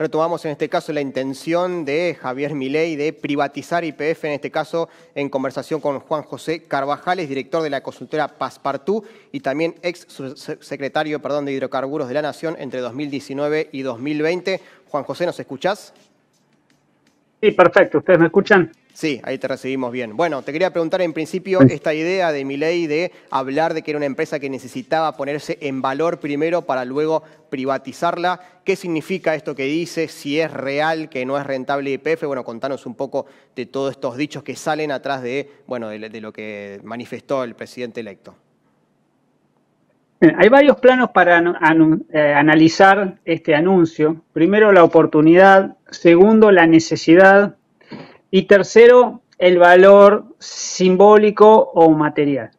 retomamos en este caso la intención de Javier Milei de privatizar YPF, en este caso en conversación con Juan José Carvajales, director de la consultora Passepartout y también ex secretario de Hidrocarburos de la Nación entre 2019 y 2020. Juan José, ¿nos escuchás? Sí, perfecto. ¿Ustedes me escuchan? Sí, ahí te recibimos bien. Bueno, te quería preguntar en principio esta idea de Milei de hablar de que era una empresa que necesitaba ponerse en valor primero para luego privatizarla. ¿Qué significa esto que dice? Si es real que no es rentable YPF. Bueno, contanos un poco de todos estos dichos que salen atrás de lo que manifestó el presidente electo. Bien, hay varios planos para analizar este anuncio. Primero, la oportunidad. Segundo, la necesidad. Y tercero, el valor simbólico o material.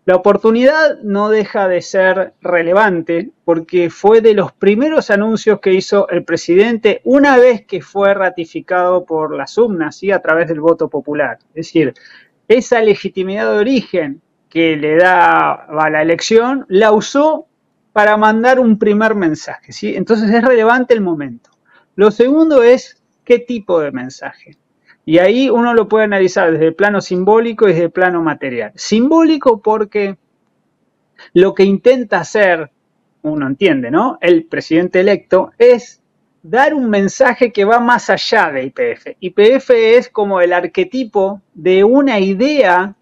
La oportunidad no deja de ser relevante porque fue de los primeros anuncios que hizo el presidente una vez que fue ratificado por las urnas, ¿sí? A través del voto popular. Es decir, esa legitimidad de origen que le da a la elección la usó para mandar un primer mensaje, ¿sí? Entonces es relevante el momento. Lo segundo es qué tipo de mensaje. Y ahí uno lo puede analizar desde el plano simbólico y desde el plano material. Simbólico porque lo que intenta hacer, uno entiende, ¿no? El presidente electo es dar un mensaje que va más allá de YPF. YPF es como el arquetipo de una idea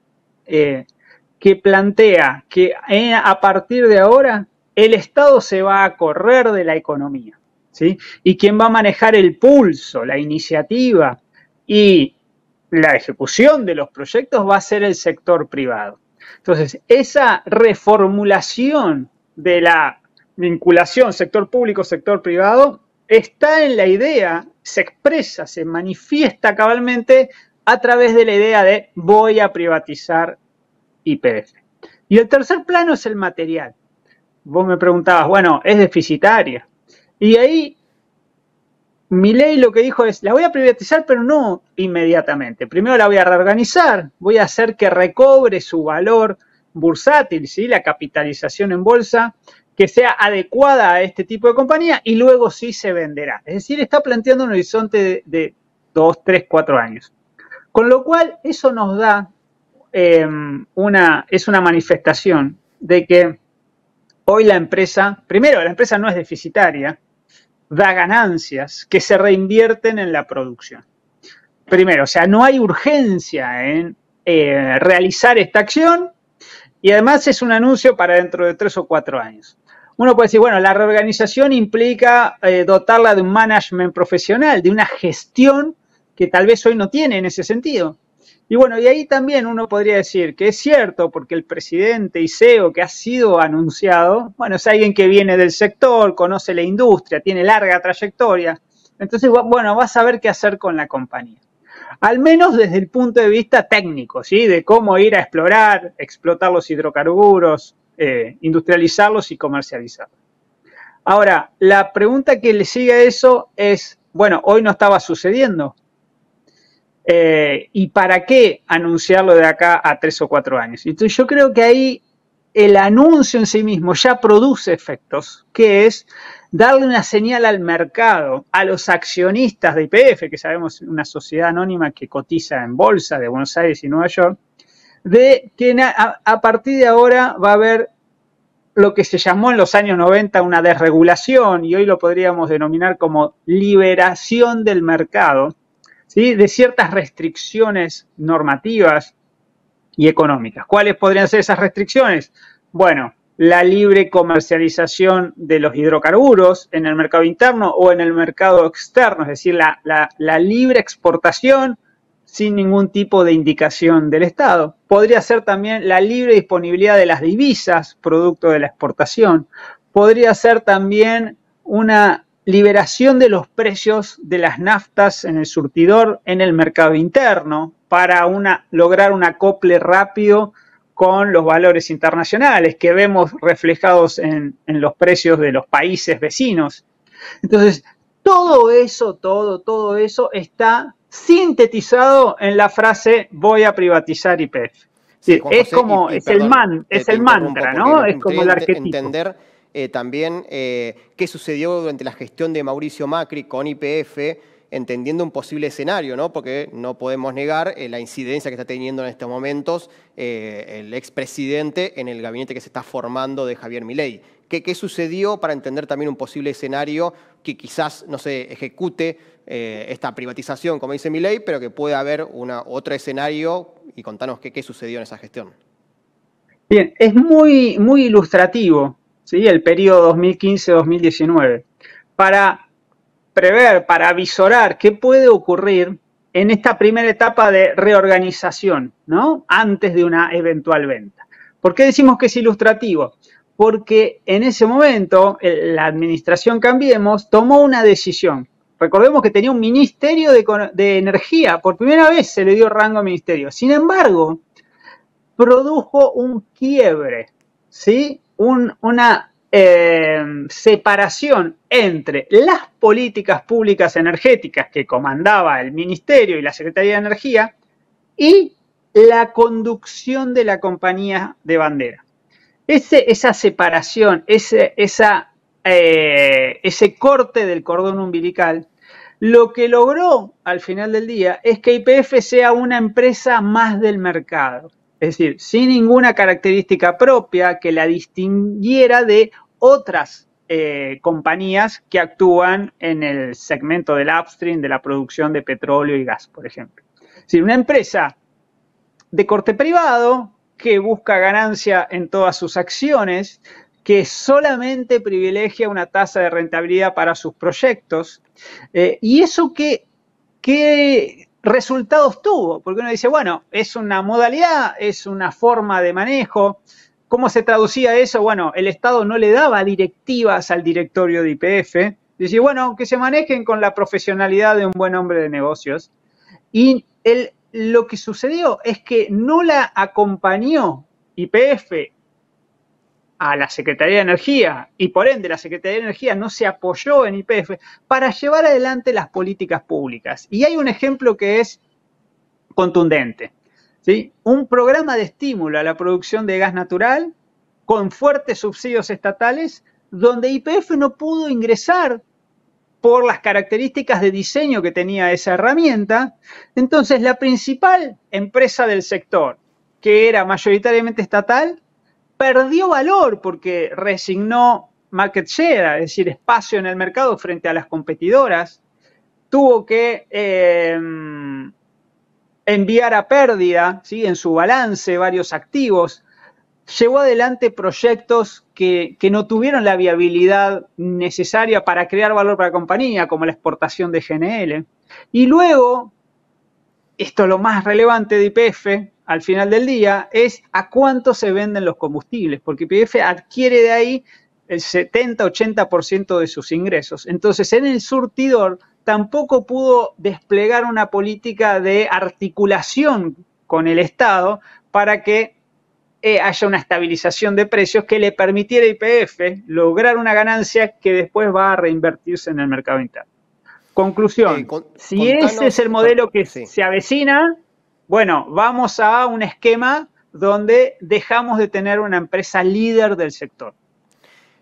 que plantea que a partir de ahora el Estado se va a correr de la economía, ¿sí? Y quien va a manejar el pulso, la iniciativa y la ejecución de los proyectos va a ser el sector privado. Entonces, esa reformulación de la vinculación sector público, sector privado, está en la idea, se expresa, se manifiesta cabalmente a través de la idea de voy a privatizar YPF. Y el tercer plano es el material. Vos me preguntabas, bueno, es deficitaria. Y ahí Milei lo que dijo es, la voy a privatizar, pero no inmediatamente. Primero la voy a reorganizar, voy a hacer que recobre su valor bursátil, ¿sí? La capitalización en bolsa, que sea adecuada a este tipo de compañía y luego sí se venderá. Es decir, está planteando un horizonte de 2, 3, 4 años. Con lo cual, eso nos da es una manifestación de que hoy la empresa, primero, la empresa no es deficitaria, da ganancias que se reinvierten en la producción. Primero, o sea, no hay urgencia en realizar esta acción y además es un anuncio para dentro de 3 o 4 años. Uno puede decir, bueno, la reorganización implica dotarla de un management profesional, de una gestión que tal vez hoy no tiene en ese sentido. Y bueno, y ahí también uno podría decir que es cierto, porque el presidente y CEO que ha sido anunciado, bueno, es alguien que viene del sector, conoce la industria, tiene larga trayectoria. Entonces, bueno, va a saber qué hacer con la compañía. Al menos desde el punto de vista técnico, ¿sí? De cómo ir a explorar, explotar los hidrocarburos, industrializarlos y comercializarlos. Ahora, la pregunta que le sigue a eso es, bueno, hoy no estaba sucediendo. ¿Y para qué anunciarlo de acá a 3 o 4 años? Entonces yo creo que ahí el anuncio en sí mismo ya produce efectos, que es darle una señal al mercado, a los accionistas de YPF, que sabemos es una sociedad anónima que cotiza en bolsa de Buenos Aires y Nueva York, de que a partir de ahora va a haber lo que se llamó en los años 90 una desregulación, y hoy lo podríamos denominar como liberación del mercado, ¿sí? De ciertas restricciones normativas y económicas. ¿Cuáles podrían ser esas restricciones? Bueno, la libre comercialización de los hidrocarburos en el mercado interno o en el mercado externo, es decir, la libre exportación sin ningún tipo de indicación del Estado. Podría ser también la libre disponibilidad de las divisas, producto de la exportación. Podría ser también una liberación de los precios de las naftas en el surtidor en el mercado interno para lograr un acople rápido con los valores internacionales que vemos reflejados en los precios de los países vecinos. Entonces, todo eso está sintetizado en la frase voy a privatizar YPF. Sí, es como, es el mantra, ¿no? Es como el arquetipo. Entender también qué sucedió durante la gestión de Mauricio Macri con YPF, entendiendo un posible escenario, ¿no? Porque no podemos negar la incidencia que está teniendo en estos momentos el expresidente en el gabinete que se está formando de Javier Milei. ¿Qué sucedió para entender también un posible escenario que quizás no se ejecute esta privatización, como dice Milei, pero que puede haber otro escenario? Y contanos qué sucedió en esa gestión. Bien, es muy ilustrativo, ¿sí?, el periodo 2015-2019 para prever, para avisorar qué puede ocurrir en esta primera etapa de reorganización, ¿no?, antes de una eventual venta. ¿Por qué decimos que es ilustrativo? Porque en ese momento la administración Cambiemos tomó una decisión. Recordemos que tenía un ministerio de energía, por primera vez se le dio rango a ministerio. Sin embargo, produjo un quiebre, ¿sí?, una separación entre las políticas públicas energéticas que comandaba el Ministerio y la Secretaría de Energía y la conducción de la compañía de bandera. Esa separación, ese corte del cordón umbilical, lo que logró al final del día es que YPF sea una empresa más del mercado. Es decir, sin ninguna característica propia que la distinguiera de otras compañías que actúan en el segmento del upstream, de la producción de petróleo y gas, por ejemplo. Es decir, una empresa de corte privado que busca ganancia en todas sus acciones, que solamente privilegia una tasa de rentabilidad para sus proyectos. ¿Y eso qué resultados tuvo? Porque uno dice, bueno, es una modalidad, es una forma de manejo. ¿Cómo se traducía eso? Bueno, el Estado no le daba directivas al directorio de YPF. Decía, bueno, que se manejen con la profesionalidad de un buen hombre de negocios. Y lo que sucedió es que no la acompañó YPF a la Secretaría de Energía y por ende la Secretaría de Energía no se apoyó en YPF para llevar adelante las políticas públicas. Y hay un ejemplo que es contundente, ¿sí? Un programa de estímulo a la producción de gas natural con fuertes subsidios estatales donde YPF no pudo ingresar por las características de diseño que tenía esa herramienta. Entonces la principal empresa del sector, que era mayoritariamente estatal, perdió valor porque resignó market share, es decir, espacio en el mercado frente a las competidoras, tuvo que enviar a pérdida, ¿sí?, en su balance varios activos, llevó adelante proyectos que no tuvieron la viabilidad necesaria para crear valor para la compañía, como la exportación de GNL. Y luego, esto es lo más relevante de YPF, al final del día, es a cuánto se venden los combustibles, porque YPF adquiere de ahí el 70-80% de sus ingresos. Entonces, en el surtidor tampoco pudo desplegar una política de articulación con el Estado para que haya una estabilización de precios que le permitiera a YPF lograr una ganancia que después va a reinvertirse en el mercado interno. Conclusión, si ese es el modelo que se avecina, bueno, vamos a un esquema donde dejamos de tener una empresa líder del sector.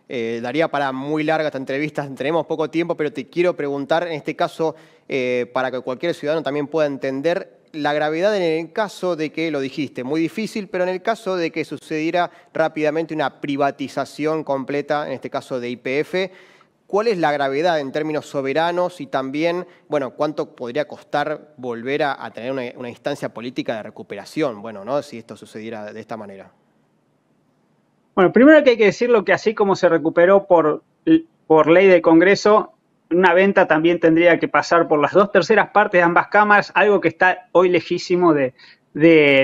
Daría para muy larga esta entrevista, tenemos poco tiempo, pero te quiero preguntar, en este caso, para que cualquier ciudadano también pueda entender la gravedad en el caso de que, lo dijiste, muy difícil, pero en el caso de que sucediera rápidamente una privatización completa, en este caso de YPF, ¿cuál es la gravedad en términos soberanos y también, bueno, cuánto podría costar volver a tener una instancia política de recuperación, bueno, ¿no?, si esto sucediera de esta manera? Bueno, primero que hay que decirlo que así como se recuperó por ley del Congreso, una venta también tendría que pasar por las 2/3 partes de ambas cámaras, algo que está hoy lejísimo de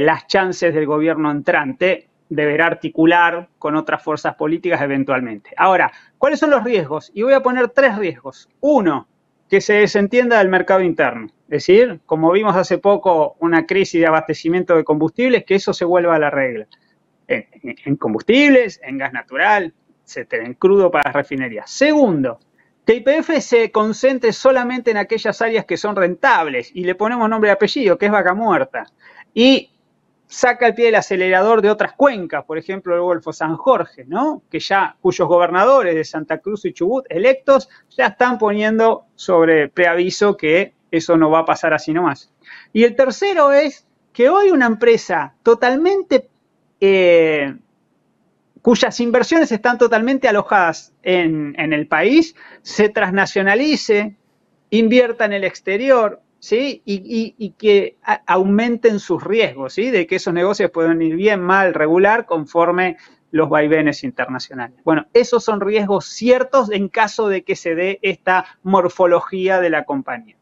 las chances del gobierno entrante. Deberá articular con otras fuerzas políticas eventualmente. Ahora, ¿cuáles son los riesgos? Y voy a poner 3 riesgos. Uno, que se desentienda del mercado interno. Es decir, como vimos hace poco, una crisis de abastecimiento de combustibles, que eso se vuelva a la regla. En combustibles, en gas natural, etcétera, en crudo para las refinerías. Segundo, que YPF se concentre solamente en aquellas áreas que son rentables y le ponemos nombre y apellido, que es Vaca Muerta. Y saca el pie del acelerador de otras cuencas, por ejemplo el Golfo San Jorge, ¿no? Cuyos gobernadores de Santa Cruz y Chubut electos ya están poniendo sobre preaviso que eso no va a pasar así nomás. Y el tercero es que hoy una empresa totalmente, cuyas inversiones están totalmente alojadas en el país, se transnacionalice, invierta en el exterior, ¿sí? Y que aumenten sus riesgos, ¿sí? De que esos negocios pueden ir bien, mal, regular, conforme los vaivenes internacionales. Bueno, esos son riesgos ciertos en caso de que se dé esta morfología de la compañía.